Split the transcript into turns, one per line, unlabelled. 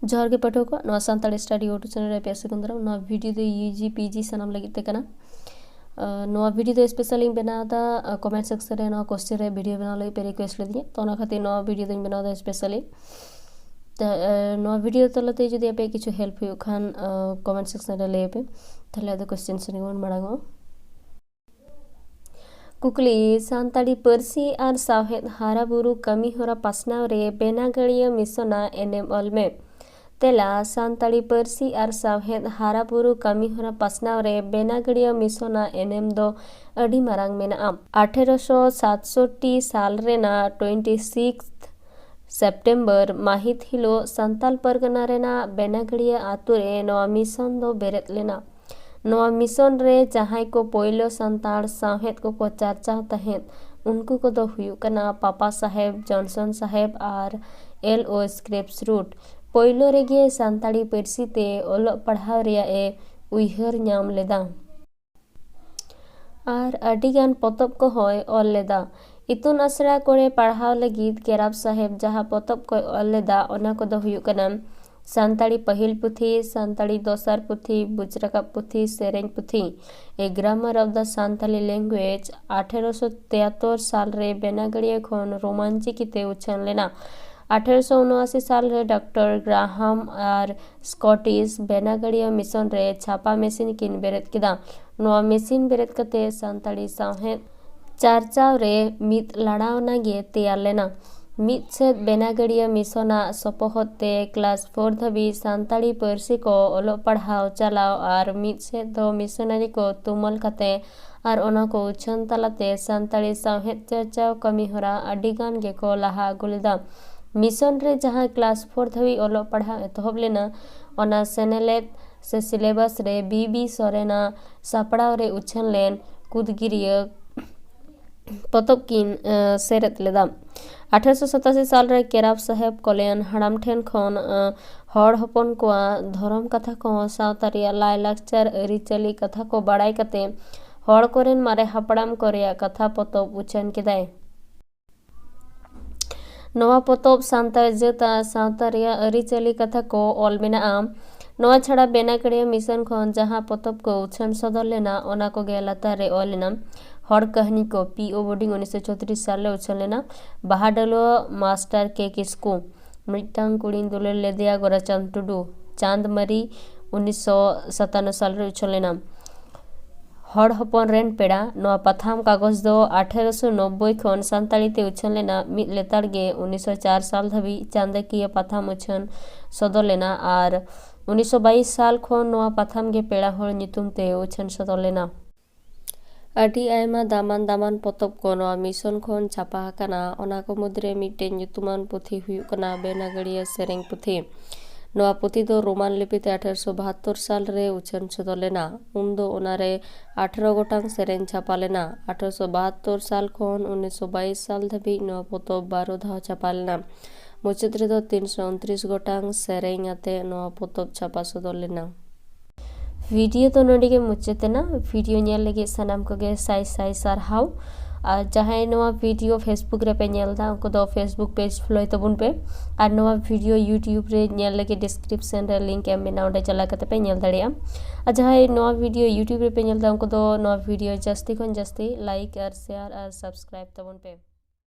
जोहर के पठो को नवा सानताड़ी स्टडी यूट्यूब चैनल रे पे सेकंड दाराम नवा वीडियो दो यूजी पीजी सनाम लगी ते कना नवा वीडियो दो स्पेशल इन बनादा कमेंट सेक्शन रे नवा क्वेश्चन रे वीडियो बना लगी पे रिक्वेस्ट लेदी तो ना खातिर नवा वीडियो दो बनादा स्पेशली नवा वीडियो तलते जदि आपे किछु हेल्प हुयो खान कमेंट सेक्शन रे ले पे तले आदो क्वेश्चन से वन मांगो कुकली सानताड़ी पारसी और सावहेद हाराबुरु कमी होरा पासनाव रे बेनागड़िया मिसना एनेम अलमे तेला सानताड़ी पारसी और सावहेद हाराबुरु कमी होरा पासनाव रे बेनागड़िया मिसना एनेम दो अडी मारांग मेना 1867 साल रेना 26 सेप्टेम्बर माहित हिलो संताल परगना रेना बेनागड़िया आतु रे नवा मिशन दो बेरेत लेना नवा मिशन रे जहां को पोइलो संताल साहेब को चर्चा तहेत उनको को दो हुयु कना पापा साहेब जॉनसन साहेब और LO स्क्रेप्स रूट पोइलो रेगे संताड़ी पारसी ते ओलो पढ़ाव रिया ए उइहर नाम लेदा और अडिगान पोतब को होय ऑल लेदा इतुन आसरा कोरे पढ़ाव लगिद केराब साहेब जहां पोतब को ऑल लेदा ओना को दो हुयु कना सानताड़ी पहिल पुथी सानताड़ी दोसर पुथी बुजरका पुथी सेरेंग पुथी a grammar of the Santali language 1873 साल रे बेनागड़िया खन रोमांचिकिते उछन लेना 1879 साल रे डॉक्टर ग्राहम और स्कॉटिश बेनागड़िया मिशन रे छापा मेसिन किन बेरेत किदा नवा मेसिन बेरेत कते सानताड़ी साहेब चारचाव रे मित लड़ावना गे तैयार लेना मितसेद बेनागड़िया मिशना सपोहते क्लास 4 धबी सानताड़ी पारसी को ओलो पढ़ाव चलाव और मितसेद दो मिशनरी को तुमल कते और ओना को उछन तलाते सानताड़ी साहेब चर्चाव कमी होरा अडिगान गे को लहा गुलदा मिशन रे जहां क्लास 4 धबी ओलो पढ़ाव एतहब लेना ओना सेनेलेट से सिलेबस रे बीबी सोरेना सापड़ाव रे उछन लेन कुदगिरिया पतब किन सेरत लेदा 1887 साल रे केराब साहेब कल्याण हड़ाम ठेन खन हड़ हपन को धर्म कथा को सावतारिया लाय लाक्चर अरिचली कथा को बड़ाई कते हड़ कोरेन मारे हपड़ाम कोरिया कथा पतब उछन केदाय नवा पतब सानतार जेता सावतारिया अरिचली कथा को ऑल मेना नवा छड़ा बेनागड़िया मिशन खन जहां पतब को उछन सदर लेना ओना को गेलाता रे ऑल लेना हर कहानी को PO बोर्डिंग 1934 साल रे उछन लेना बहाडलो मास्टर के किसको मिटांग कुड़ीन दुले लेदिया गोराचंद टुडू चांदमरी 1957 साल रे उछन लेना हड़ हपन रेन पेड़ा नवा पथाम कागज दो 1890 खन सानताड़ी ते उछन लेना मिद लेतार गे 1904 साल धबी चांदकीय पथाम उछन सदर लेना और 1922 साल खन नवा पथाम गे पेड़ा हड़ नितुम ते उछन सदर लेना अडी आयमा दामान दामान पोतब को नवा मिशन खन छापा हकाना ओना को मुद्रे मिटे nyutuman पुथी हुयु कना बेनागड़िया सेरेंग पुथी नवा पुथी दो रोमान लिपि ते 1872 साल रे उछन सदर लेना उन दो ओनारे 18 गोटांग सेरेंग छापा लेना 1872 साल खन 1922 साल धबी नवा पोतब 12 धाव छापा लेना मुचाद रे दो 329 गोटांग सेरेंग आते नवा पोतब छापा सदर लेना वीडियो तो नोडी के मुचातेना वीडियो नेल लगे सनाम को गे साई साई सारहाव और जहां नवा वीडियो फेसबुक रे पे नेलदा उनको दो फेसबुक पेज फ्लोय तबुन पे और नवा वीडियो यूट्यूब रे नेल लगे डिस्क्रिप्शन रे लिंक एम में नाउडे चला कते पे नेल दड़िया और जहां नवा वीडियो यूट्यूब रे पे नेलदा उनको दो नवा वीडियो जस्ती खन जस्ती लाइक और शेयर और सब्सक्राइब तबुन पे।